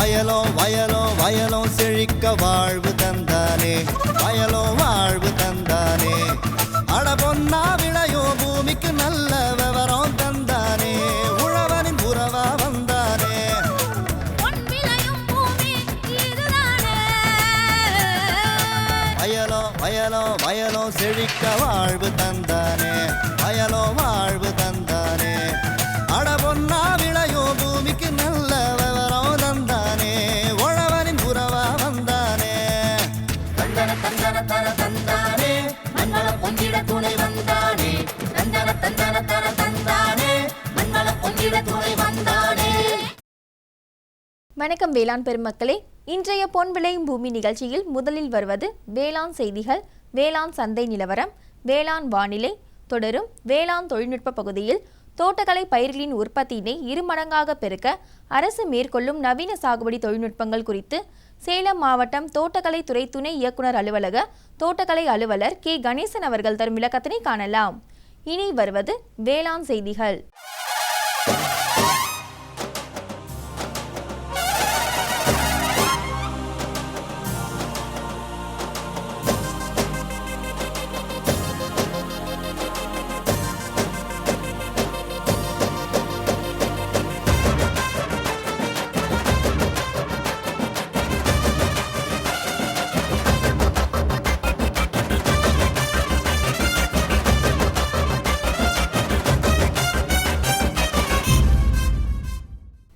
வயலோ வயலோ வயலோ செழிக்க வாழ்வு தந்தானே, வயலோ வாழ்வு தந்தானே. அட பொன்னா விளையோ பூமிக்கு நல்ல விவரம் தந்தானே, உழவனின் உறவா வந்தானே. வயலோ வயலோ வயலோ செழிக்க வாழ்வு தந்தானே, வயலோ வாழ்வு தந்தானே. அட பொன்னா விளையோ பூமிக்கு நல்ல விவரம் தந்தானே, உழவனின் உறவா வந்தானே. தந்தன தந்தன தர தந்தானே, மண்வள பொங்கிட துணை வந்தானே. தந்தன தந்தன தர தந்தானே, மண்வள பொங்கிட துணை வந்தானே. வணக்கம் வேளாண் பெருமக்களே, இன்றைய பொன் விளையும் பூமி நிகழ்ச்சியில் முதலில் வருவது வேளாண் செய்திகள், வேளாண் சந்தை நிலவரம், வேளாண் வானிலை. தொடரும் வேளாண் தொழில்நுட்ப பகுதியில் தோட்டக்கலை பயிர்களின் உற்பத்தியினை இருமடங்காக பெருக்க அரசு மேற்கொள்ளும் நவீன சாகுபடி தொழில்நுட்பங்கள் குறித்து சேலம் மாவட்டம் தோட்டக்கலை துறை துணை இயக்குனர் அலுவலக தோட்டக்கலை அலுவலர் கே கணேசன் அவர்கள் தரும் விளக்கத்தினை காணலாம். இனி வருவது வேளாண் செய்திகள்.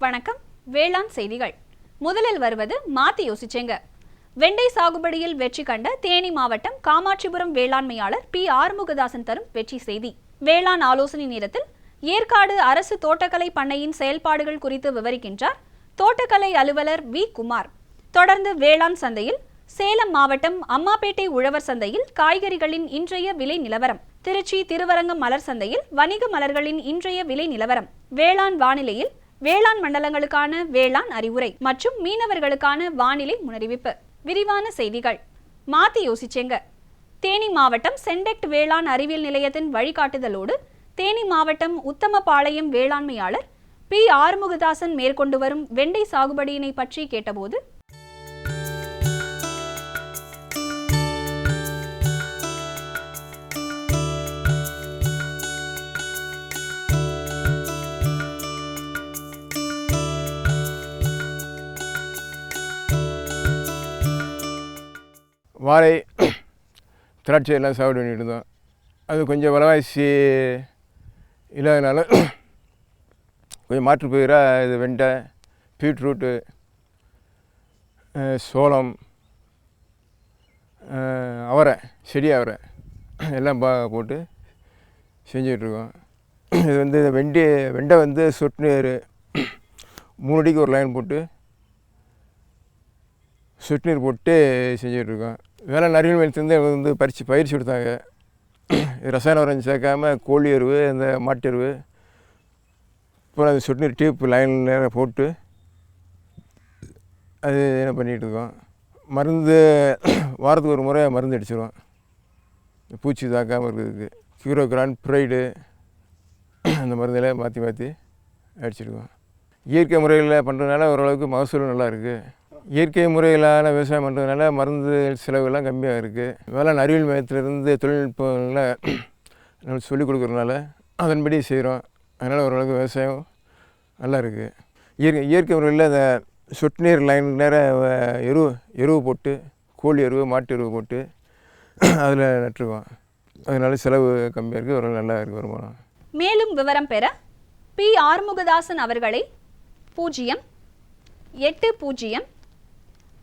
வணக்கம். வேளாண் செய்திகள். முதலில் வருவது மாத்தி யோசிச்சேங்க. வெண்டை சாகுபடியில் வெற்றி கண்ட தேனி மாவட்டம் காமாட்சிபுரம் வேளாண்மையாளர் பி ஆறுமுகதாசன் தரும் வெற்றி செய்தி. வேளாண் ஆலோசனை நேரத்தில் ஏற்காடு அரசு தோட்டக்கலை பண்ணையின் செயல்பாடுகள் குறித்து விவரிக்கின்றார் தோட்டக்கலை அலுவலர் வி குமார். தொடர்ந்து வேளாண் சந்தையில் சேலம் மாவட்டம் அம்மாப்பேட்டை உழவர் சந்தையில் காய்கறிகளின் இன்றைய விலை நிலவரம், திருச்சி திருவரங்கம் மலர் சந்தையில் வணிக மலர்களின் இன்றைய விலை நிலவரம், வேளாண் வானிலையில் வேளாண் மண்டலங்களுக்கான வேளாண் அறிவுரை மற்றும் மீனவர்களுக்கான வானிலை முன்னறிவிப்பு. விரிவான செய்திகள். மாத்தி யோசிச்சேங்க. தேனி மாவட்டம் சென்டெக்ட் வேளாண் அறிவியல் நிலையத்தின் வழிகாட்டுதலோடு தேனி மாவட்டம் உத்தமபாளையம் வேளாண்மையாளர் பி ஆறுமுகதாசன் மேற்கொண்டு வரும் வெண்டை சாகுபடியினை பற்றி கேட்டபோது, வாழை திராட்சை எல்லாம் சாகுபடி பண்ணிட்டு இருந்தோம். அது கொஞ்சம் விலைவாசி இல்லாதனால கொஞ்சம் மாற்று பயிராக இது வெண்டை, பீட்ரூட்டு, சோளம், அவரை, செடி அவரை எல்லாம் போட்டு செஞ்சிகிட்ருக்கோம். இது வந்து வெண்டை வந்து சொட்டு நீர் 3 அடிக்கு ஒரு லைன் போட்டு சொட்டு நீர் போட்டு செஞ்சிகிட்ருக்கோம். வேளாண் அறிவியல் மையத்துலேருந்து எங்களுக்கு வந்து பயிற்சி கொடுத்தாங்க. ரசாயன உரம் சேர்க்காமல் கோழி எருவு, இந்த மாட்டு எருவு, அப்புறம் அது சொட்டு நீர் டியூப் லைன் நேரம் போட்டு அது என்ன பண்ணிகிட்ருக்கோம். மருந்து வாரத்துக்கு ஒரு முறை மருந்து அடிச்சிடுவோம், பூச்சி தாக்காமல் இருக்கிறதுக்கு. கியூரோகிரான், ப்ரைடு, அந்த மருந்தெல்லாம் மாற்றி மாற்றி அடிச்சிடுவோம். இயற்கை முறையில் பண்ணுறதுனால ஓரளவுக்கு மகசூல் நல்லா இருக்குது. இயற்கை முறையிலான விவசாயம் பண்ணுறதுனால மருந்து செலவுலாம் கம்மியாக இருக்குது. வேளாண் அறிவியல் மையத்திலிருந்து தொழில்நுட்பங்களை நம்ம சொல்லிக் கொடுக்குறதுனால அதன்படி செய்கிறோம். அதனால் ஓரளவுக்கு விவசாயம் நல்லா இருக்குது. இயற்கை முறையில் அந்த சொட்டு நீர் லைன் நேரம் எருவு போட்டு, கோழி எருவு, மாட்டு எருவு போட்டு அதில் நட்டுருக்கோம். அதனால செலவு கம்மியாக இருக்குது, ஓரளவு நல்லா இருக்குது வருமானம். மேலும் விவரம் பெற பி ஆறுமுகதாசன் அவர்களை 080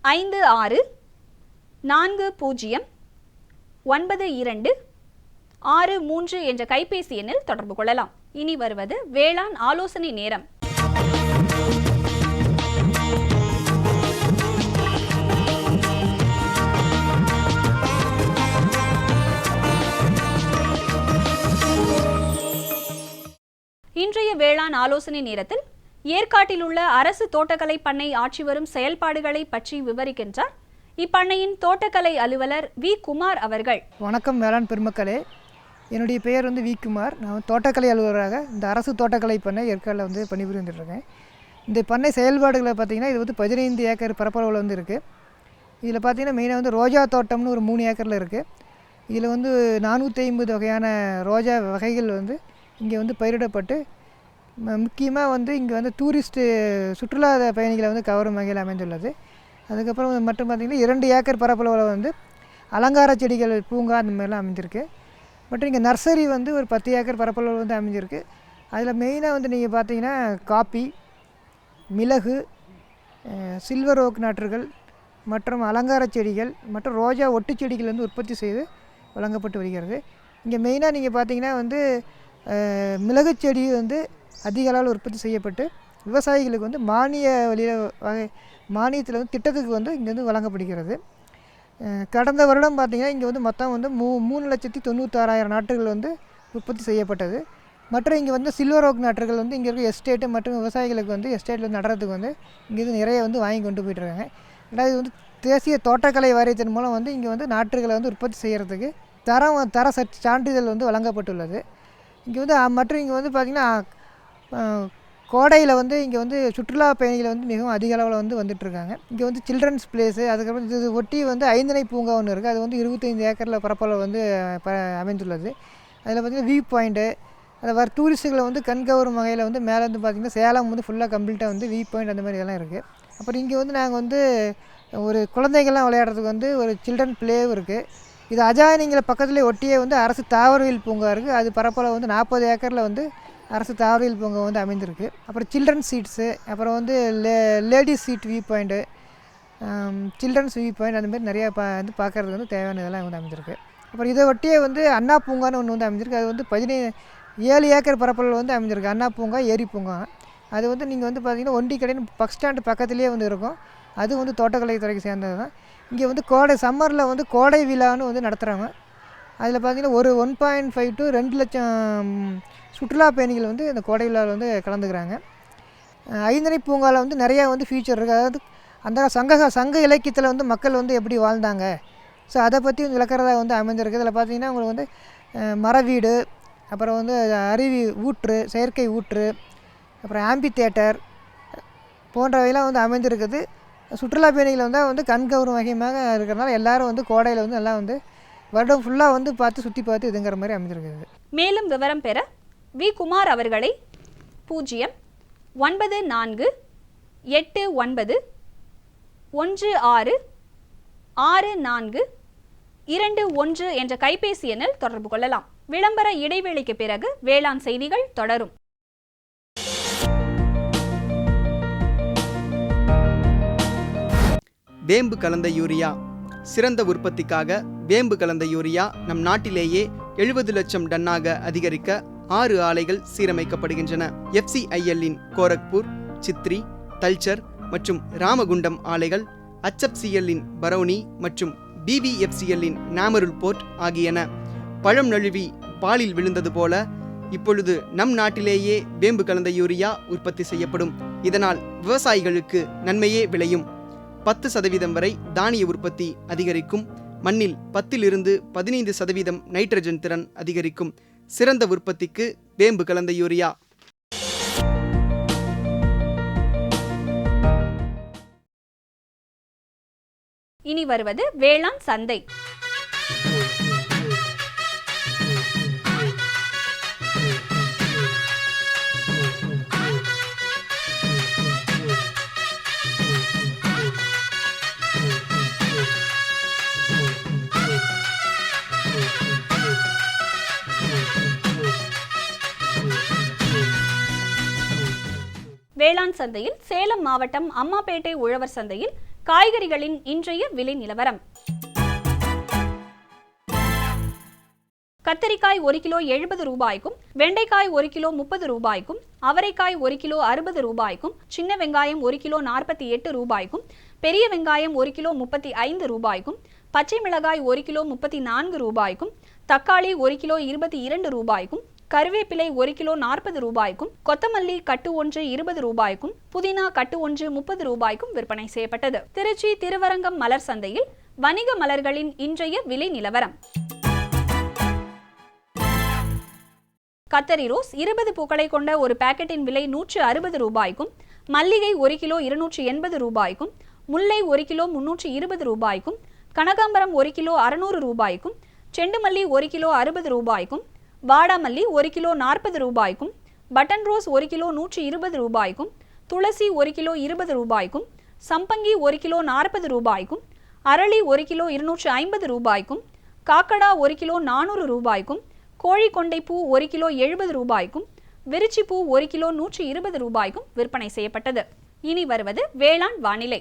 56 40 92 63 என்ற கைபேசி எண்ணில் தொடர்பு கொள்ளலாம். இனி வருவது வேளாண் ஆலோசனை நேரம். இன்றைய வேளாண் ஆலோசனை நேரத்தில் ஏற்காட்டில் உள்ள அரசு தோட்டக்கலை பண்ணை ஆற்றி வரும் செயல்பாடுகளை பற்றி விவரிக்கின்றார் இப்பண்ணையின் தோட்டக்கலை அலுவலர் வி குமார் அவர்கள். வணக்கம் வேளாண் பெருமக்களே, என்னுடைய பெயர் வி குமார். நான் தோட்டக்கலை அலுவலராக இந்த அரசு தோட்டக்கலை பண்ணை ஏற்காடில் பணிபுரிந்துட்டுருக்கேன். இந்த பண்ணை செயல்பாடுகளை பார்த்திங்கன்னா இது வந்து 15 ஏக்கர் பரப்பளவில் வந்து இருக்குது. இதில் பார்த்திங்கன்னா மெயினாக வந்து ரோஜா தோட்டம்னு ஒரு 3 ஏக்கரில் இருக்குது. இதில் வந்து 450 வகையான ரோஜா வகைகள் வந்து இங்கே வந்து பயிரிடப்பட்டு முக்கியமாக வந்து இங்கே வந்து டூரிஸ்ட்டு சுற்றுலா பயணிகளை வந்து கவரும் வகையில் அமைந்துள்ளது. அதுக்கப்புறம் மட்டும் பார்த்திங்கன்னா 2 ஏக்கர் பரப்பளவில் வந்து அலங்கார செடிகள் பூங்கா அந்த மாதிரிலாம் அமைஞ்சிருக்கு. மற்றும் இங்கே நர்சரி வந்து ஒரு 10 ஏக்கர் பரப்பளவில் வந்து அமைஞ்சிருக்கு. அதில் மெயினாக வந்து நீங்கள் பார்த்தீங்கன்னா காப்பி, மிளகு, சில்வர் ஓக் நாற்றுகள் மற்றும் அலங்கார செடிகள் மற்றும் ரோஜா ஒட்டு செடிகள் வந்து உற்பத்தி செய்து வழங்கப்பட்டு வருகிறது. இங்கே மெயினாக நீங்கள் பார்த்தீங்கன்னா வந்து மிளகு செடி வந்து அதிக அளவில் உற்பத்தி செய்யப்பட்டு விவசாயிகளுக்கு வந்து மானிய வழியில் மானியத்தில் வந்து திட்டத்துக்கு வந்து இங்கே வந்து வழங்கப்படுகிறது. கடந்த வருடம் பார்த்திங்கன்னா இங்கே வந்து மொத்தம் வந்து 3,96,000 நாற்றுகள் வந்து உற்பத்தி செய்யப்பட்டது. மற்றும் இங்கே வந்து சில்வர் ஓக் நாற்றுகள் வந்து இங்கே இருக்க எஸ்டேட்டு மற்றும் விவசாயிகளுக்கு வந்து எஸ்டேட்டில் வந்து நடுறதுக்கு வந்து இங்கேருந்து நிறைய வந்து வாங்கி கொண்டு போய்ட்டுருக்காங்க. ரெண்டாவது வந்து தேசிய தோட்டக்கலை வாரியத்தின் மூலம் வந்து இங்கே வந்து நாற்றுகளை வந்து உற்பத்தி செய்கிறதுக்கு தர சான்றிதழ் வந்து வழங்கப்பட்டுள்ளது. இங்கே வந்து மற்றும் இங்கே வந்து பார்த்திங்கன்னா கோடையில் வந்து இங்கே வந்து சுற்றுலா பயணிகள் வந்து மிகவும் அதிக அளவில் வந்து வந்துட்டுருக்காங்க. இங்கே வந்து சில்ட்ரன்ஸ் பிளேஸு, அதுக்கப்புறம் இது ஒட்டி வந்து ஐந்தனை பூங்கா ஒன்று இருக்குது. அது வந்து 25 ஏக்கரில் பரப்பளவு வந்து அமைந்துள்ளது. அதில் பார்த்திங்கன்னா வியூ பாயிண்ட்டு, அதை வர டூரிஸ்ட்டுகளை வந்து கண்கவரும் வகையில் வந்து மேலே வந்து பார்த்திங்கன்னா சேலம் வந்து ஃபுல்லாக கம்ப்ளீட்டாக வந்து வியூ பாயிண்ட் அந்த மாதிரி இதெல்லாம் இருக்குது. அப்புறம் இங்கே வந்து நாங்கள் வந்து ஒரு குழந்தைகள்லாம் விளையாடுறதுக்கு வந்து ஒரு சில்ட்ரன் பிளேவும் இருக்குது. இது அஜானிங்களை பக்கத்துலேயே ஒட்டியே வந்து அரசு தாவரவியல் பூங்கா இருக்குது. அது பரப்பளவு வந்து 40 ஏக்கரில் வந்து அரசு தாவரவியல் பூங்கா வந்து அமைந்திருக்கு. அப்புறம் சில்ட்ரன் சீட்ஸு, அப்புறம் வந்து ladies seat view point, children's view point அந்த மாதிரி நிறையா வந்து பார்க்குறதுக்கு வந்து தேவையான இதெல்லாம் வந்து அமைஞ்சிருக்கு. அப்புறம் இதை ஒட்டியே வந்து அண்ணா பூங்கான்னு ஒன்று வந்து அமைஞ்சிருக்கு. அது வந்து 7 ஏக்கர் பரப்பளவில் வந்து அமைஞ்சிருக்கு. அண்ணா பூங்கா, ஏரி பூங்கா. அது வந்து நீங்கள் வந்து பார்த்திங்கன்னா ஒண்டி கடைன்னு பஸ் ஸ்டாண்டு பக்கத்துலேயே வந்து இருக்கும். அது வந்து தோட்டக்கலைத்துறைக்கு சேர்ந்தது தான். இங்கே வந்து சம்மரில் வந்து கோடை விழான்னு வந்து நடத்துகிறாங்க. அதில் பார்த்திங்கன்னா ஒரு 1.5 to 2 லட்சம் சுற்றுலா பயணிகள் வந்து இந்த கோடை விழாவில் வந்து கலந்துக்கிறாங்க. ஐந்தனை பூங்காவில் வந்து நிறையா வந்து ஃபியூச்சர் இருக்குது. அதாவது அந்த சங்க இலக்கியத்தில் வந்து மக்கள் வந்து எப்படி வாழ்ந்தாங்க, ஸோ அதை பற்றி வந்து விளக்கிறதா வந்து அமைஞ்சிருக்கு. இதில் பார்த்திங்கன்னா உங்களுக்கு வந்து மர வீடு, அப்புறம் வந்து அருவி ஊற்று, செயற்கை ஊற்று, அப்புறம் ஆம்பி தியேட்டர் போன்றவையெல்லாம் வந்து அமைஞ்சிருக்குது. சுற்றுலா பயணிகள் வந்து கண்கவரும் வகையாக இருக்கிறதுனால எல்லோரும் வந்து கோடையில் வந்து எல்லாம் வந்து வருடம் ஃபுல்லாக வந்து பார்த்து சுற்றி பார்த்து இதுங்கிற மாதிரி அமைஞ்சிருக்குது. மேலும் விவரம் பெற வி. குமார் அவர்களை 09489166421 என்ற கைபேசி எண்ணில் தொடர்பு கொள்ளலாம். விளம்பர இடைவேளைக்கு பிறகு வேளாண் செய்திகள் தொடரும். வேம்பு கலந்த யூரியா. சிறந்த உற்பத்திக்காக வேம்பு கலந்த யூரியா நம் நாட்டிலேயே 70 லட்சம் டன்னாக அதிகரிக்க 6 ஆலைகள் சீரமைக்கப்படுகின்றன. FCIL-இன் கோரக்பூர், சித்ரி, தல்ச்சர் மற்றும் ராமகுண்டம் ஆலைகள், HFCL-இன் பரௌனி மற்றும் BVFCL-இன் நாமருல் போர்ட் ஆகியன. பழம் நழுவி பாலில் விழுந்தது போல இப்பொழுது நம் நாட்டிலேயே வேம்பு கலந்த யூரியா உற்பத்தி செய்யப்படும். இதனால் விவசாயிகளுக்கு நன்மையே விளையும். 10% வரை தானிய உற்பத்தி அதிகரிக்கும். மண்ணில் 10 to 15% நைட்ரஜன் திறன் அதிகரிக்கும். சிறந்த உற்பத்திக்கு வேம்பு கலந்த யூரியா. இனி வருவது வேளாண் சந்தை. வேளாண் சந்தையில் சேலம் மாவட்டம் அம்மாப்பேட்டை உழவர் சந்தையில் காய்கறிகளின் இன்றைய விலை நிலவரம். கத்தரிக்காய் 1 கிலோ 70 ரூபாய்க்கும், வெண்டைக்காய் 1 கிலோ 30 ரூபாய்க்கும், அவரைக்காய் 1 கிலோ 60 ரூபாய்க்கும், சின்ன வெங்காயம் 1 கிலோ 48 ரூபாய்க்கும், பெரிய வெங்காயம் 1 கிலோ 35 ரூபாய்க்கும், பச்சை மிளகாய் 1 கிலோ 34 ரூபாய்க்கும், தக்காளி 1 கிலோ 22 ரூபாய்க்கும், கருவேப்பிலை 1 கிலோ 40 ரூபாய்க்கும், கொத்தமல்லி கட்டு ஒன்று 20 ரூபாய்க்கும், புதினா கட்டு ஒன்று 30 ரூபாய்க்கும் விற்பனை செய்யப்பட்டது. திருச்சி திருவரங்கம் மலர் சந்தையில் வணிக மலர்களின் இன்றைய விலை நிலவரம். கத்தரி ரோஸ் 20 பூக்களை கொண்ட ஒரு பாக்கெட்டின் விலை 160 ரூபாய்க்கும், மல்லிகை 1 கிலோ 280 ரூபாய்க்கும், முல்லை 1 கிலோ 320 ரூபாய்க்கும், கனகாம்பரம் 1 கிலோ 600 ரூபாய்க்கும், செண்டுமல்லி 1 கிலோ 60 ரூபாய்க்கும், வாடாமல்லி 1 கிலோ 40 ரூபாய்க்கும், பட்டன் ரோஸ் 1 கிலோ 120 ரூபாய்க்கும், துளசி 1 கிலோ 20 ரூபாய்க்கும், சம்பங்கி 1 கிலோ 40 ரூபாய்க்கும், அரளி 1 கிலோ 250 ரூபாய்க்கும், காக்கடா 1 கிலோ 400 ரூபாய்க்கும், கோழிக்கொண்டைப்பூ 1 கிலோ 70 ரூபாய்க்கும், விரிச்சிப்பூ 1 கிலோ 120 ரூபாய்க்கும் விற்பனை செய்யப்பட்டது. இனி வருவது வேளாண் வானிலை.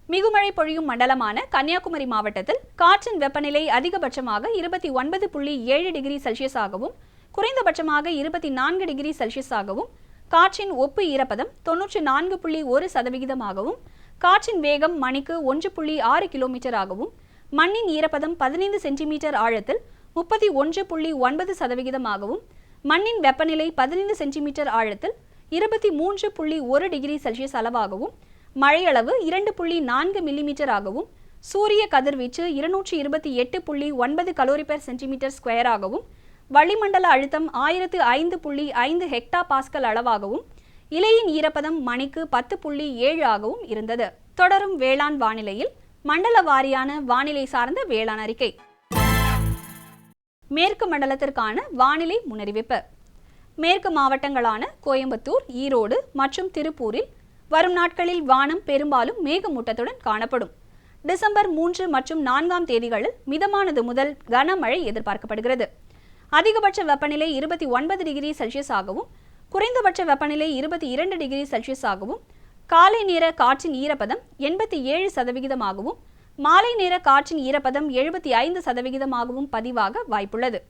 மிகுமழை பொழியும் மண்டலமான கன்னியாகுமரி மாவட்டத்தில் காற்றின் வெப்பநிலை அதிகபட்சமாக 29.7 டிகிரி செல்சியஸாகவும் குறைந்தபட்சமாக 24 டிகிரி செல்சியஸாகவும், காற்றின் ஒப்பு ஈரப்பதம் 94.1%ஆகவும், காற்றின் வேகம் மணிக்கு 1.6 கிலோமீட்டராகவும், மண்ணின் ஈரப்பதம் 15 சென்டிமீட்டர் ஆழத்தில் 31.9%ஆகவும், மண்ணின் வெப்பநிலை 15 சென்டிமீட்டர் ஆழத்தில் 23.1 டிகிரி செல்சியஸ் அளவாகவும், மழையளவு 2.4 மில்லிமீட்டராகவும், சூரிய கதிர்வீச்சு 228.9 கலோரி பெர் சென்டிமீட்டர் ஸ்கொயராகவும், வளிமண்டல அழுத்தம் 1005.5 ஹெக்டா பாஸ்கல் அளவாகவும், இலையின் ஈரப்பதம் மணிக்கு 10.7 ஆகவும் இருந்தது. தொடரும் வேளாண் வானிலையில் மண்டல வாரியான வானிலை சார்ந்த வேளாண் அறிக்கை. மேற்கு மண்டலத்திற்கான வானிலை முன்னறிவிப்பு. மேற்கு மாவட்டங்களான கோயம்புத்தூர், ஈரோடு மற்றும் திருப்பூரில் வரும் நாட்களில் வானம் பெரும்பாலும் மேகமூட்டத்துடன் காணப்படும். டிசம்பர் 3 மற்றும் 4ஆம் தேதிகளில் மிதமானது முதல் கனமழை எதிர்பார்க்கப்படுகிறது. அதிகபட்ச வெப்பநிலை 29 டிகிரி செல்சியஸாகவும் குறைந்தபட்ச வெப்பநிலை 22 டிகிரி செல்சியஸாகவும், காலை நேர காற்றின் ஈரப்பதம் 87%ஆகவும், மாலை நேர காற்றின் ஈரப்பதம் 75%ஆகவும் பதிவாக வாய்ப்புள்ளது.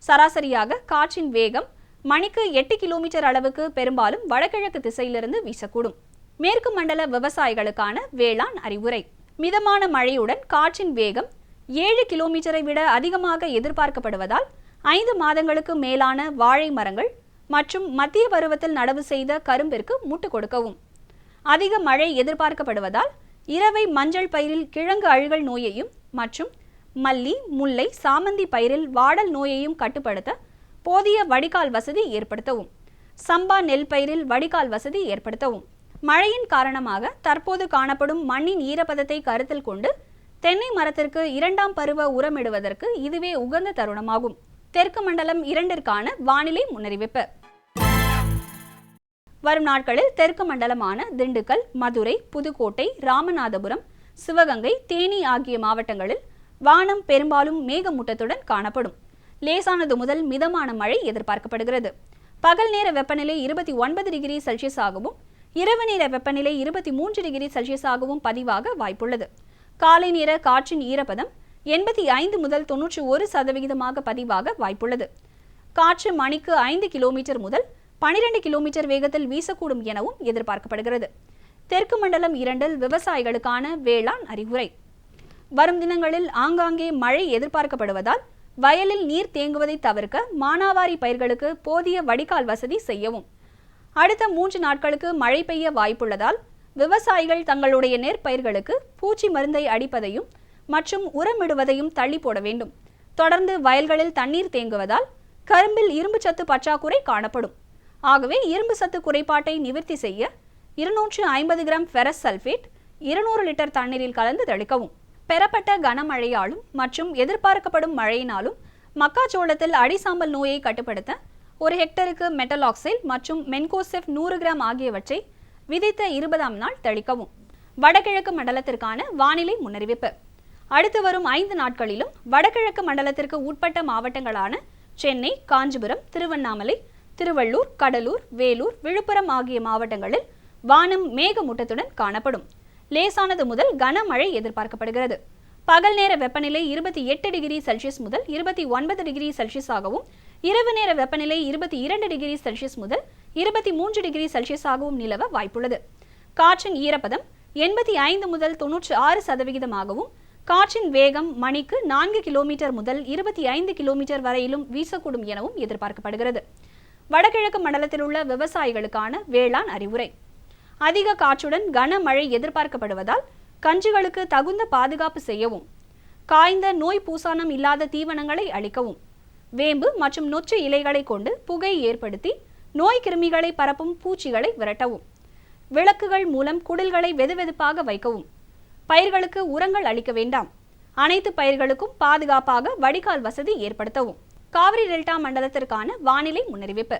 சராசரியாக காற்றின் வேகம் மணிக்கு 8 கிலோமீட்டர் அளவுக்கு பெரும்பாலும் வடகிழக்கு திசையிலிருந்து வீசக்கூடும். மேற்கு மண்டல விவசாயிகளுக்கான வேளாண் அறிவுரை. மிதமான மழையுடன் காற்றின் வேகம் 7 கிலோமீட்டரை விட அதிகமாக எதிர்பார்க்கப்படுவதால் 5 மாதங்களுக்கு மேலான வாழை மரங்கள் மற்றும் மத்திய பருவத்தில் நடவு செய்த கரும்பிற்கு முட்டு கொடுக்கவும். அதிக மழை எதிர்பார்க்கப்படுவதால் இரவை மஞ்சள் பயிரில் கிழங்கு அழுகல் நோயையும் மற்றும் மல்லி, முல்லை, சாமந்தி பயிரில் வாடல் நோயையும் கட்டுப்படுத்த போதிய வடிகால் வசதி ஏற்படுத்தவும். சம்பா நெல் பயிரில் வடிகால் வசதி ஏற்படுத்தவும். மழையின் காரணமாக தற்போது காணப்படும் மண்ணின் ஈரப்பதத்தை கருத்தில் கொண்டு தென்னை மரத்திற்கு 2ஆம் பருவ உரமிடுவதற்கு இதுவே உகந்த தருணமாகும். தெற்கு மண்டலம் 2ற்கான வானிலை முன்னறிவிப்பு. வரும் நாட்களில் தெற்கு மண்டலமான திண்டுக்கல், மதுரை, புதுக்கோட்டை, ராமநாதபுரம், சிவகங்கை, தேனி ஆகிய மாவட்டங்களில் வானம் பெரும்பாலும் மேகமூட்டத்துடன் காணப்படும். லேசானது முதல் மிதமான மழை எதிர்பார்க்கப்படுகிறது. பகல் நேர வெப்பநிலை 29 டிகிரி செல்சியஸாகவும் இரவு நேர வெப்பநிலை 23 டிகிரி செல்சியஸாகவும் பதிவாக வாய்ப்புள்ளது. காலை நேர காற்றின் ஈரப்பதம் 85 முதல் 91% பதிவாக வாய்ப்புள்ளது. காற்று மணிக்கு 5 கிலோமீட்டர் முதல் 12 கிலோமீட்டர் வேகத்தில் வீசக்கூடும் எனவும் எதிர்பார்க்கப்படுகிறது. தெற்கு மண்டலம் 2ல் விவசாயிகளுக்கான வேளாண் அறிவுரை. வரும் தினங்களில் ஆங்காங்கே மழை எதிர்பார்க்கப்படுவதால் வயலில் நீர் தேங்குவதை தவிர்க்க மானாவாரி பயிர்களுக்கு போதிய வடிகால் வசதி செய்யவும். அடுத்த 3 நாட்களுக்கு மழை பெய்ய வாய்ப்புள்ளதால் விவசாயிகள் தங்களுடைய நெற்பயிர்களுக்கு பூச்சி மருந்தை அடிப்பதையும் மற்றும் உரமிடுவதையும் தள்ளி போட வேண்டும். தொடர்ந்து வயல்களில் தண்ணீர் தேங்குவதால் கரும்பில் இரும்பு சத்து பற்றாக்குறை காணப்படும். ஆகவே இரும்பு சத்து குறைபாட்டை நிவர்த்தி செய்ய 250 கிராம் ஃபெரஸ் சல்ஃபேட் 200 லிட்டர் தண்ணீரில் கலந்து தெளிக்கவும். பெறப்பட்ட கனமழையாலும் மற்றும் எதிர்பார்க்கப்படும் மழையினாலும் மக்காச்சோளத்தில் அடிசாம்பல் நோயை கட்டுப்படுத்த 1 ஹெக்டருக்கு மெட்டலாக்சைல் மற்றும் மென்கோசெஃப் 100 கிராம் ஆகியவற்றை விதைத்த 20ஆம் நாள் தெளிக்கவும். வடகிழக்கு மண்டலத்திற்கான வானிலை முன்னறிவிப்பு. அடுத்து வரும் 5 நாட்களிலும் வடகிழக்கு மண்டலத்திற்கு உட்பட்ட மாவட்டங்களான சென்னை, காஞ்சிபுரம், திருவண்ணாமலை, திருவள்ளூர், கடலூர், வேலூர், விழுப்புரம் ஆகிய மாவட்டங்களில் வானம் மேகமூட்டத்துடன் காணப்படும். லேசானது முதல் கனமழை எதிர்பார்க்கப்படுகிறது. பகல் நேர வெப்பநிலை 28 டிகிரி செல்சியஸ் முதல் 29 டிகிரி செல்சியஸாகவும் இரவு நேர வெப்பநிலை 22 டிகிரி செல்சியஸ் முதல் 23 டிகிரி செல்சியஸாகவும் நிலவ வாய்ப்புள்ளது. காற்றின் ஈரப்பதம் 85 முதல் 96%ஆகவும் காற்றின் வேகம் மணிக்கு 4 கிலோமீட்டர் முதல் 25 கிலோமீட்டர் வரையிலும் வீசக்கூடும் எனவும் எதிர்பார்க்கப்படுகிறது. வடகிழக்கு மண்டலத்தில் உள்ள விவசாயிகளுக்கான வேளாண் அறிவுரை. அதிக காற்றுடன் கனமழை எதிர்பார்க்கப்படுவதால் கன்றுகளுக்கு தகுந்த பாதுகாப்பு செய்யவும். காய்ந்த நோய் பூசானம் இல்லாத தீவனங்களை அளிக்கவும். வேம்பு மற்றும் நொச்சு இலைகளை கொண்டு புகை ஏற்படுத்தி நோய் கிருமிகளை பரப்பும் பூச்சிகளை விரட்டவும். விளக்குகள் மூலம் குடில்களை வெதுவெதுப்பாக வைக்கவும். பயிர்களுக்கு உரங்கள் அளிக்க வேண்டாம். அனைத்து பயிர்களுக்கும் பாதுகாப்பாக வடிகால் வசதி ஏற்படுத்தவும். காவிரி டெல்டா மண்டலத்திற்கான வானிலை முன்னறிவிப்பு.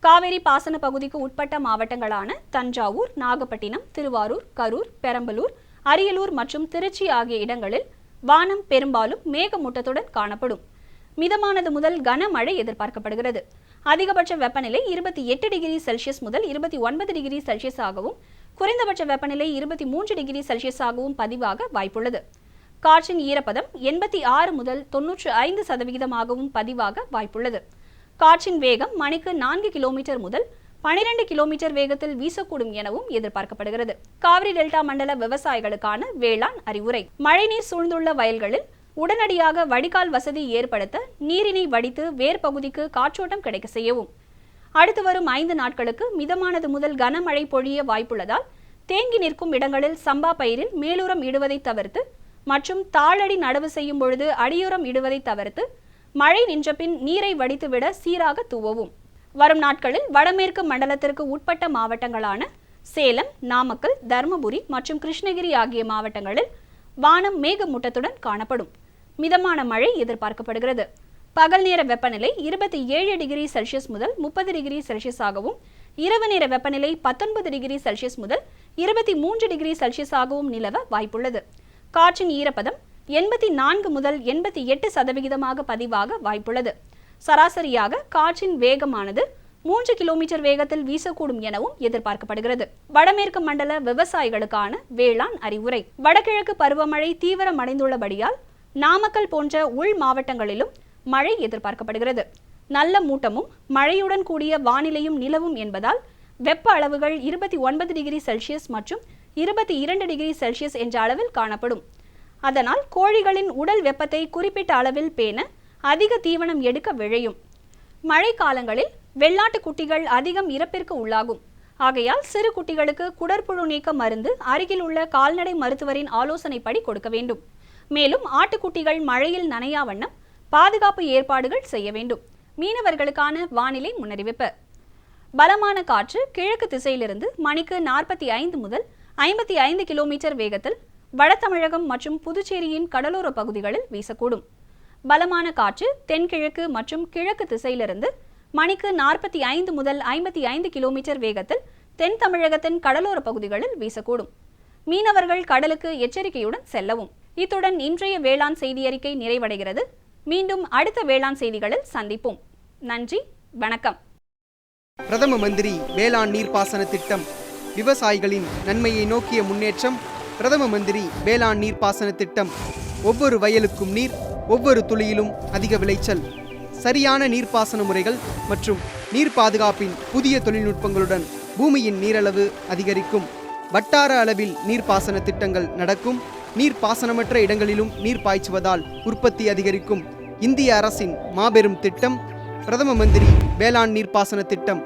காவிரி பாசன பகுதிக்கு உட்பட்ட மாவட்டங்களான தஞ்சாவூர், நாகப்பட்டினம், திருவாரூர், கரூர், பெரம்பலூர், அரியலூர் மற்றும் திருச்சி ஆகிய இடங்களில் வானம் பெரும்பாலும் மேகமூட்டத்துடன் காணப்படும். மிதமானது முதல் கனமழை எதிர்பார்க்கப்படுகிறது. அதிகபட்ச வெப்பநிலை 28 டிகிரி செல்சியஸ் முதல் 29 டிகிரி செல்சியஸ் ஆகவும் குறைந்தபட்ச வெப்பநிலை 23 டிகிரி செல்சியஸ் ஆகவும் பதிவாக வாய்ப்புள்ளது. காற்றின் ஈரப்பதம் 86 முதல் 95% பதிவாக வாய்ப்புள்ளது. காற்றின் வேகம் மணிக்கு 4 கிலோமீட்டர் முதல் 12 கிலோமீட்டர் வேகத்தில் வீசக்கூடும் எனவும் எதிர்பார்க்கப்படுகிறது. காவிரி டெல்டா மண்டல விவசாயிகளுக்கான வேளாண் அறிவுரை. மழைநீர் சூழ்ந்துள்ள வயல்களில் உடனடியாக வடிகால் வசதி ஏற்படுத்த நீரினை வடித்து வேர் பகுதிக்கு காற்றோட்டம் கிடைக்க செய்யவும். அடுத்து வரும் 5 நாட்களுக்கு மிதமானது முதல் கனமழை பொழிய வாய்ப்புள்ளதால் தேங்கி நிற்கும் இடங்களில் சம்பா பயிரில் மேலுரம் இடுவதை தவிர்த்து மற்றும் தாளடி நடவு செய்யும் பொழுது அடியுரம் இடுவதை தவிர்த்து மழை நின்ற பின் நீரை வடித்துவிட சீராக தூவவும். வரும் நாட்களில் வடமேற்கு மண்டலத்திற்கு உட்பட்ட மாவட்டங்களான சேலம், நாமக்கல், தருமபுரி மற்றும் கிருஷ்ணகிரி ஆகிய மாவட்டங்களில் வானம் மேகமூட்டத்துடன் காணப்படும். மிதமான மழை எதிர்பார்க்கப்படுகிறது. பகல் நேர வெப்பநிலை 27 டிகிரி செல்சியஸ் முதல் 30 டிகிரி செல்சியஸ் ஆகவும் இரவு நேர வெப்பநிலை 19 டிகிரி செல்சியஸ் முதல் 23 டிகிரி செல்சியஸ் ஆகவும் நிலவ வாய்ப்புள்ளது. காற்றின் ஈரப்பதம் 84 முதல் 88% பதிவாக வாய்ப்புள்ளது. சராசரியாக காற்றின் வேகமானது 3 கிலோமீட்டர் வேகத்தில் வீசக்கூடும் எனவும் எதிர்பார்க்கப்படுகிறது. வடமேற்கு மண்டல விவசாயிகளுக்கான வேளாண் அறிவுரை. வடகிழக்கு பருவமழை தீவிரமடைந்துள்ளபடியால் நாமக்கல் போன்ற உள் மாவட்டங்களிலும் மழை எதிர்பார்க்கப்படுகிறது. நல்ல மூட்டமும் மழையுடன் கூடிய வானிலையும் நிலவும் என்பதால் வெப்ப அளவுகள் 29 டிகிரி செல்சியஸ் மற்றும் 22 டிகிரி செல்சியஸ் என்ற அளவில் காணப்படும். அதனால் கோழிகளின் உடல் வெப்பத்தை குறிப்பிட்ட அளவில் பேண அதிக தீவனம் எடுக்க விழையும். மழை காலங்களில் வெள்ளாட்டு குட்டிகள் அதிகம் இறப்பிற்கு உள்ளாகும். ஆகையால் சிறு குட்டிகளுக்கு குடற்புழு நீக்க மருந்து அருகில் உள்ள கால்நடை மருத்துவரின் ஆலோசனைப்படி கொடுக்க வேண்டும். மேலும் ஆட்டுக்குட்டிகள் மழையில் நனையா வண்ணம் பாதுகாப்பு ஏற்பாடுகள் செய்ய வேண்டும். மீனவர்களுக்கான வானிலை முன்னறிவிப்பு. பலமான காற்று கிழக்கு திசையிலிருந்து மணிக்கு 45 முதல் 55 கிலோமீட்டர் வேகத்தில் வட தமிழகம் மற்றும் புதுச்சேரியின் கடலோர பகுதிகளில் வீசக்கூடும். பலமான காற்று தென்கிழக்கு மற்றும் கிழக்கு திசையிலிருந்து மணிக்கு 45 முதல் 55 கிலோமீட்டர் வேகத்தில் தென் தமிழகத்தின் கடலோர பகுதிகளில் வீசக்கூடும். மீனவர்கள் கடலுக்கு எச்சரிக்கையுடன் செல்லவும். இத்துடன் இன்றைய வேளாண் செய்தி அறிக்கை நிறைவடைகிறது. மீண்டும் அடுத்த வேளாண் செய்திகளில் சந்திப்போம். நன்றி, வணக்கம். பிரதம மந்திரி வேளாண் நீர்ப்பாசன திட்டம் விவசாயிகளின் நன்மையை நோக்கிய முன்னேற்றம். பிரதம மந்திரி வேளாண் நீர்ப்பாசன திட்டம். ஒவ்வொரு வயலுக்கும் நீர், ஒவ்வொரு துளியிலும் அதிக விளைச்சல். சரியான நீர்ப்பாசன முறைகள் மற்றும் நீர் பாதுகாப்பின் புதிய தொழில்நுட்பங்களுடன் பூமியின் நீரளவு அதிகரிக்கும். வட்டார அளவில் நீர்ப்பாசன திட்டங்கள் நடக்கும். நீர்ப்பாசனமற்ற இடங்களிலும் நீர் பாய்ச்சுவதால் உற்பத்தி அதிகரிக்கும். இந்திய அரசின் மாபெரும் திட்டம் பிரதம மந்திரி வேளாண் நீர்ப்பாசன திட்டம்.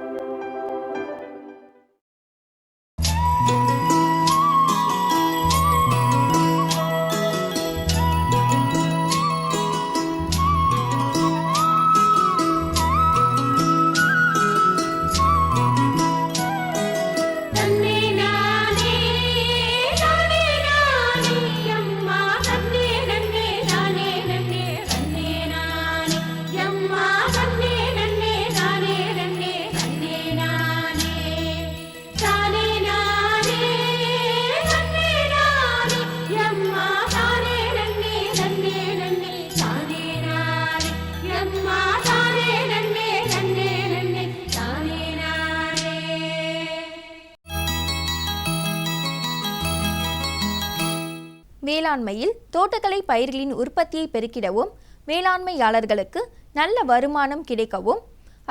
வேளாண்மையில் தோட்டக்கலை பயிர்களின் உற்பத்தியை பெருக்கிடவும் வேளாண்மையாளர்களுக்கு நல்ல வருமானம் கிடைக்கவும்,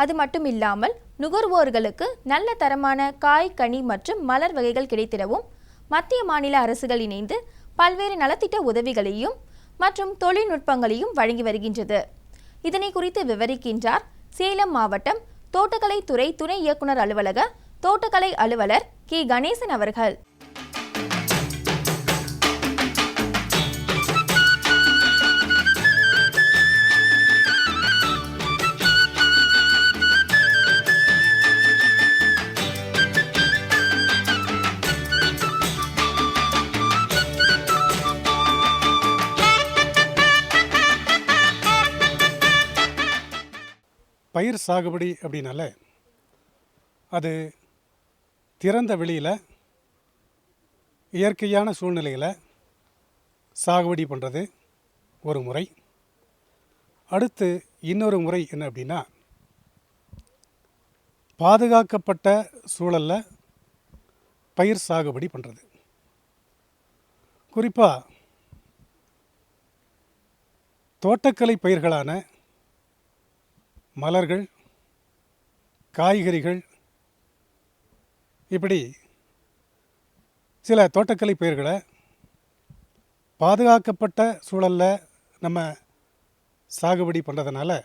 அது மட்டுமில்லாமல் நுகர்வோர்களுக்கு நல்ல தரமான காய், கனி மற்றும் மலர் வகைகள் கிடைத்திடவும் மத்திய மாநில அரசுகள் இணைந்து பல்வேறு நலத்திட்ட உதவிகளையும் மற்றும் தொழில்நுட்பங்களையும் வழங்கி வருகின்றது. இதனை குறித்து விவரிக்கின்றார் சேலம் மாவட்டம் தோட்டக்கலை துறை துணை இயக்குனர் அலுவலக தோட்டக்கலை அலுவலர் கே கணேசன் அவர்கள். பயிர் சாகுபடி அப்படின்னால அது திறந்த வெளியில் இயற்கையான சூழ்நிலையில் சாகுபடி பண்ணுறது ஒரு முறை. அடுத்து இன்னொரு முறை என்ன அப்படின்னா, பாதுகாக்கப்பட்ட சூழலில் பயிர் சாகுபடி பண்ணுறது. குறிப்பாக தோட்டக்கலை பயிர்களான மலர்கள், காய்கறிகள், இப்படி சில தோட்டக்கலை பயிர்களை பாதுகாக்கப்பட்ட சூழலில் நம்ம சாகுபடி பண்ணுறதுனால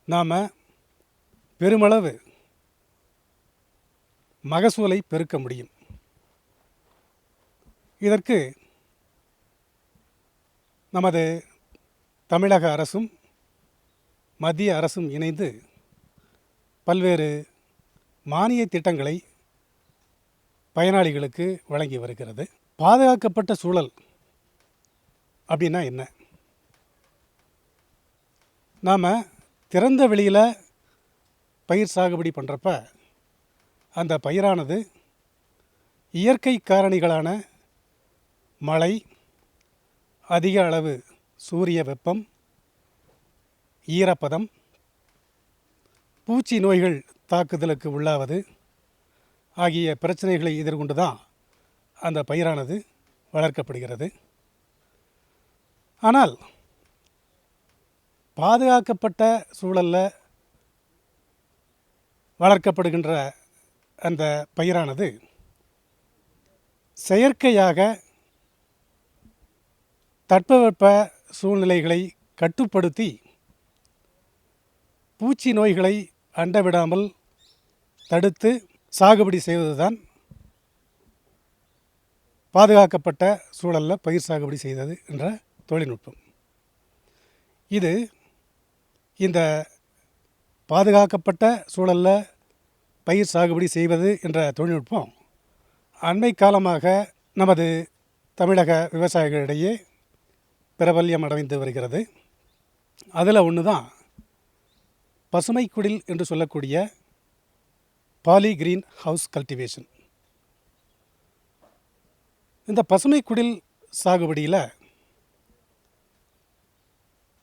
நாம் பெருமளவு மகசூலை பெருக்க முடியும். இதற்கு நமது தமிழக அரசும் மத்திய அரசும் இணைந்து பல்வேறு மானிய திட்டங்களை பயனாளிகளுக்கு வழங்கி வருகிறது. பாதுகாக்கப்பட்ட சூழல் அப்படின்னா என்ன? நாம் திறந்த வெளியில் பயிர் சாகுபடி பண்ணுறப்ப அந்த பயிரானது இயற்கை காரணிகளான மழை, அதிக அளவு சூரிய வெப்பம், ஈரப்பதம், பூச்சி நோய்கள் தாக்குதலுக்கு உள்ளாவது ஆகிய பிரச்சனைகளை எதிர்கொண்டு தான் அந்த பயிரானது வளர்க்கப்படுகிறது. ஆனால் பாதுகாக்கப்பட்ட சூழலில் வளர்க்கப்படுகின்ற அந்த பயிரானது செயற்கையாக தட்பவெப்ப சூழ்நிலைகளை கட்டுப்படுத்தி பூச்சி நோய்களை அண்டவிடாமல் தடுத்து சாகுபடி செய்வதுதான் பாதுகாக்கப்பட்ட சூழலில் பயிர் சாகுபடி செய்தது என்ற தொழில்நுட்பம். இது இந்த பாதுகாக்கப்பட்ட சூழலில் பயிர் சாகுபடி செய்வது என்ற தொழில்நுட்பம் அண்மை காலமாக நமது தமிழக விவசாயிகளிடையே பிரபல்யம் அடைந்து வருகிறது. அதில் ஒன்று தான் பசுமை குடில் என்று சொல்லக்கூடிய பாலி கிரீன் ஹவுஸ் கல்டிவேஷன். இந்த பசுமை குடில் சாகுபடியில்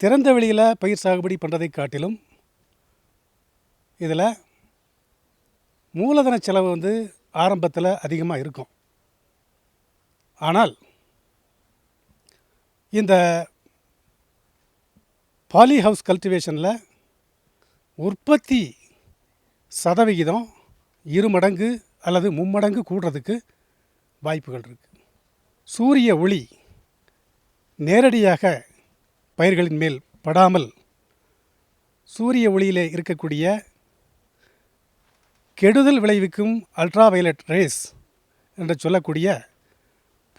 திறந்த வெளியில் பயிர் சாகுபடி பண்ணுறதை காட்டிலும் இதில் மூலதன செலவு ஆரம்பத்தில் அதிகமாக இருக்கும். ஆனால் இந்த பாலி ஹவுஸ் கல்டிவேஷனில் உற்பத்தி சதவிகிதம் 2 மடங்கு அல்லது 3 மடங்கு கூடுறதுக்கு வாய்ப்புகள் இருக்குது. சூரிய ஒளி நேரடியாக பயிர்களின் மேல் படாமல் சூரிய ஒளியிலே இருக்கக்கூடிய கெடுதல் விளைவிக்கும் அல்ட்ரா வயலட் ரேஸ் என்று சொல்லக்கூடிய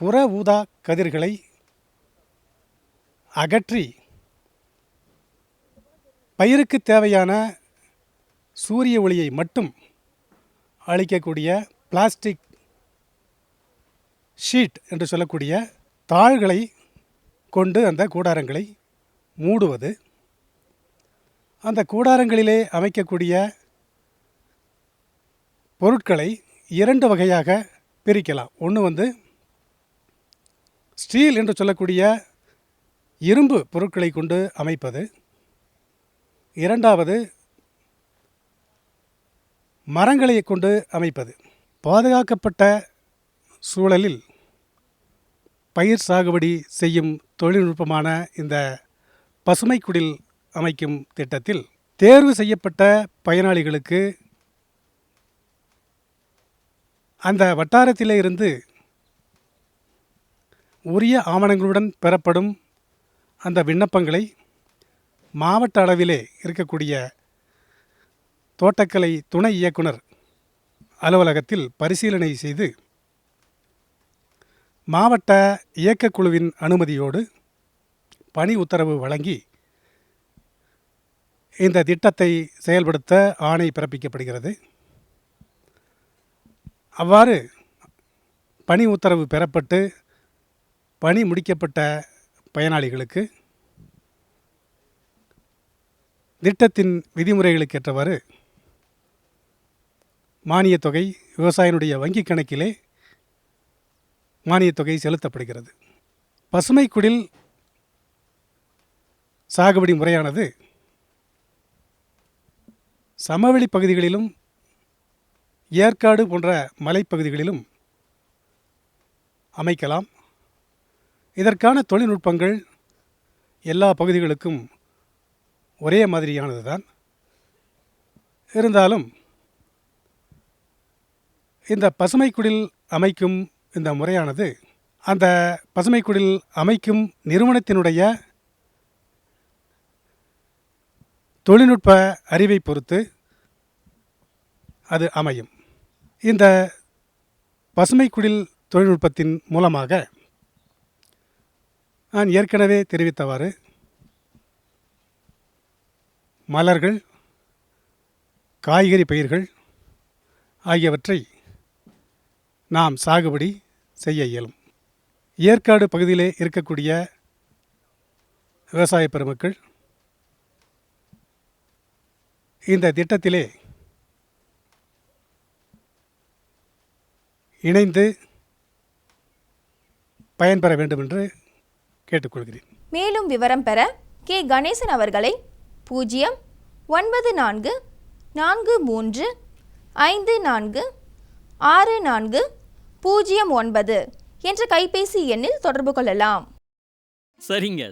புற ஊதா கதிர்களை அகற்றி பயிருக்கு தேவையான சூரிய ஒளியை மட்டும் அளிக்கக்கூடிய பிளாஸ்டிக் ஷீட் என்று சொல்லக்கூடிய தாள்களை கொண்டு அந்த கூடாரங்களை மூடுவது. அந்த கூடாரங்களிலே அமைக்கக்கூடிய பொருட்களை 2 வகையாக பிரிக்கலாம். ஒன்று ஸ்டீல் என்று சொல்லக்கூடிய இரும்பு பொருட்களை கொண்டு அமைப்பது. இரண்டாவது மரங்களை கொண்டு அமைப்பது. பாதுகாக்கப்பட்ட சூழலில் பயிர் சாகுபடி செய்யும் தொழில்நுட்பமான இந்த பசுமை குடில் அமைக்கும் திட்டத்தில் தேர்வு செய்யப்பட்ட பயனாளிகளுக்கு அந்த வட்டாரத்திலே இருந்து உரிய ஆவணங்களுடன் பெறப்படும் அந்த விண்ணப்பங்களை மாவட்ட அளவிலே இருக்கக்கூடிய தோட்டக்கலை துணை இயக்குனர் அலுவலகத்தில் பரிசீலனை செய்து மாவட்ட இயக்கக்குழுவின் அனுமதியோடு பணி உத்தரவு வழங்கி இந்த திட்டத்தை செயல்படுத்த ஆணை பிறப்பிக்கப்படுகிறது. அவ்வாறு பணி உத்தரவு பெறப்பட்டு பணி முடிக்கப்பட்ட பயனாளிகளுக்கு திட்டத்தின் விதிமுறைகளுக்கு ஏற்றவாறு மானியத் தொகை விவசாயினுடைய வங்கிக் கணக்கிலே மானியத் தொகை செலுத்தப்படுகிறது. பசுமை குடில் சாகுபடி முறையானது சமவெளி பகுதிகளிலும் ஏற்காடு போன்ற மலைப்பகுதிகளிலும் அமைக்கலாம். இதற்கான தொழில்நுட்பங்கள் எல்லா பகுதிகளுக்கும் ஒரே மாதிரியானது தான். இருந்தாலும் இந்த பசுமை குடில் அமைக்கும் இந்த முறையானது அந்த பசுமை குடில் அமைக்கும் நிறுவனத்தினுடைய தொழில்நுட்ப அறிவை பொறுத்து அது அமையும். இந்த பசுமை குடில் தொழில்நுட்பத்தின் மூலமாக நான் ஏற்கனவே தெரிவித்தவாறு மலர்கள், காய்கறி பயிர்கள் ஆகியவற்றை நாம் சாகுபடி செய்ய இயலும். ஏற்காடு பகுதியிலே இருக்கக்கூடிய விவசாய பெருமக்கள் இந்த திட்டத்திலே இணைந்து பயன்பெற வேண்டும் என்று கேட்டுக்கொள்கிறேன். மேலும் விவரம் பெற கே கணேசன் அவர்களை 094546409 என்ற கைபேசி எண்ணில் தொடர்பு கொள்ளலாம். சரிங்க.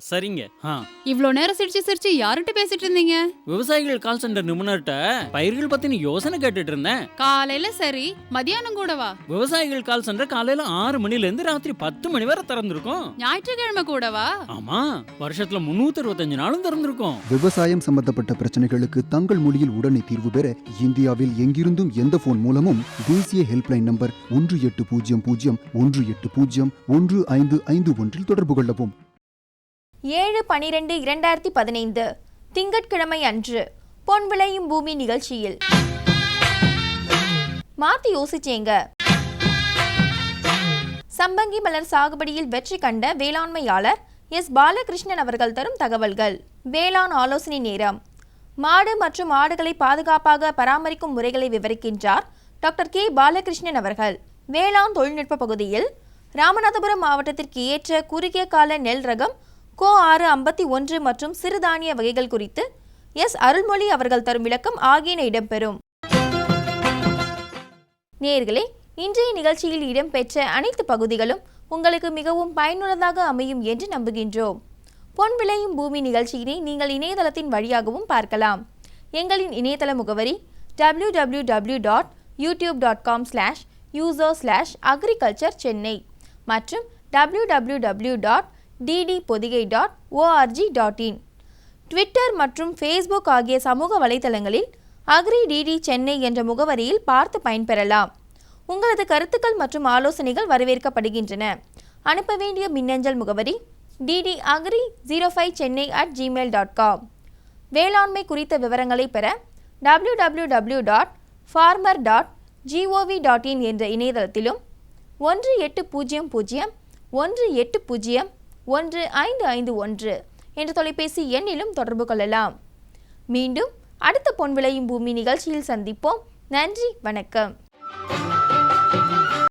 இவ்ளோ நேரம் சிரிச்சு யார்கிட்ட பேசிட்டு இருந்தீங்க? விவசாயிகள் கால் சென்டர் நிபுணர்கிட்ட பயிர்கள் பத்தின யோசனை கேட்டுட்டு இருந்தேன். காலையில சரி, மதியானம் கூடவா? விவசாயிகள் கால் சென்டர் காலையில 6 மணில இருந்து ராத்திரி 10 மணி வரை திறந்திருக்கும். ஞாயிற்றுக்கிழமை கூடவா? ஆமா, வருஷத்துல 365 நாளும் திறந்திருக்கும். விவசாயம் சம்பந்தப்பட்ட பிரச்சனைகளுக்கு தங்கள் மொழியில் உடனே தீர்வு பெற இந்தியாவில் எங்கிருந்தும் எந்த போன் மூலமும் தேசிய ஹெல்ப்லைன் நம்பர் 1800-180-1551 தொடர்பு கொள்ளவும். 7/12/2015 திங்கட்கிழமை அன்று பொன் விளையும் பூமி நிகழ்ச்சியில் மாத்தி யோசிச்சேங்க. சம்பங்கி மலர் சாகுபடியில் வெற்றி கண்ட வேளாண்மையாளர் எஸ் பாலகிருஷ்ணன் அவர்கள் தரும் தகவல்கள். வேளாண் ஆலோசனை நேரம். மாடு மற்றும் ஆடுகளை பாதுகாப்பாக பராமரிக்கும் முறைகளை விவரிக்கின்றார் டாக்டர் கே பாலகிருஷ்ணன் அவர்கள். வேளாண் தொழில்நுட்ப பகுதியில் ராமநாதபுரம் மாவட்டத்திற்கு ஏற்ற குறுகிய கால நெல் ரகம் கோ 651 மற்றும் சிறுதானிய வகைகள் குறித்து எஸ் அருள்மொழி அவர்கள் தரும் விளக்கம் ஆகியன இடம்பெறும். நேயர்களே, இன்றைய நிகழ்ச்சியில் இடம்பெற்ற அனைத்து பகுதிகளும் உங்களுக்கு மிகவும் பயனுள்ளதாக அமையும் என்று நம்புகின்றோம். பொன் விளையும் பூமி நிகழ்ச்சியினை நீங்கள் இணையதளத்தின் வழியாகவும் பார்க்கலாம். எங்களின் இணையதள முகவரி www.youtube.com/user/agriculture-chennai மற்றும் www.ddpodigai.org.in. ட்விட்டர் மற்றும் ஃபேஸ்புக் ஆகிய சமூக வலைதளங்களில் அக்ரி டிடி சென்னை என்ற முகவரியில் பார்த்து பயன்பெறலாம். உங்களது கருத்துக்கள் மற்றும் ஆலோசனைகள் வரவேற்கப்படுகின்றன. அனுப்ப வேண்டிய மின்னஞ்சல் முகவரி ddagri05chennai@gmail.com. வேளாண்மை குறித்த விவரங்களை பெற www.farmer.gov.in என்ற இணையதளத்திலும் 1801801551 என்ற தொலைபேசி எண்ணிலும் தொடர்பு கொள்ளலாம். மீண்டும் அடுத்த பொன் விளையும் பூமி நிகழ்ச்சியில் சந்திப்போம். நன்றி, வணக்கம்.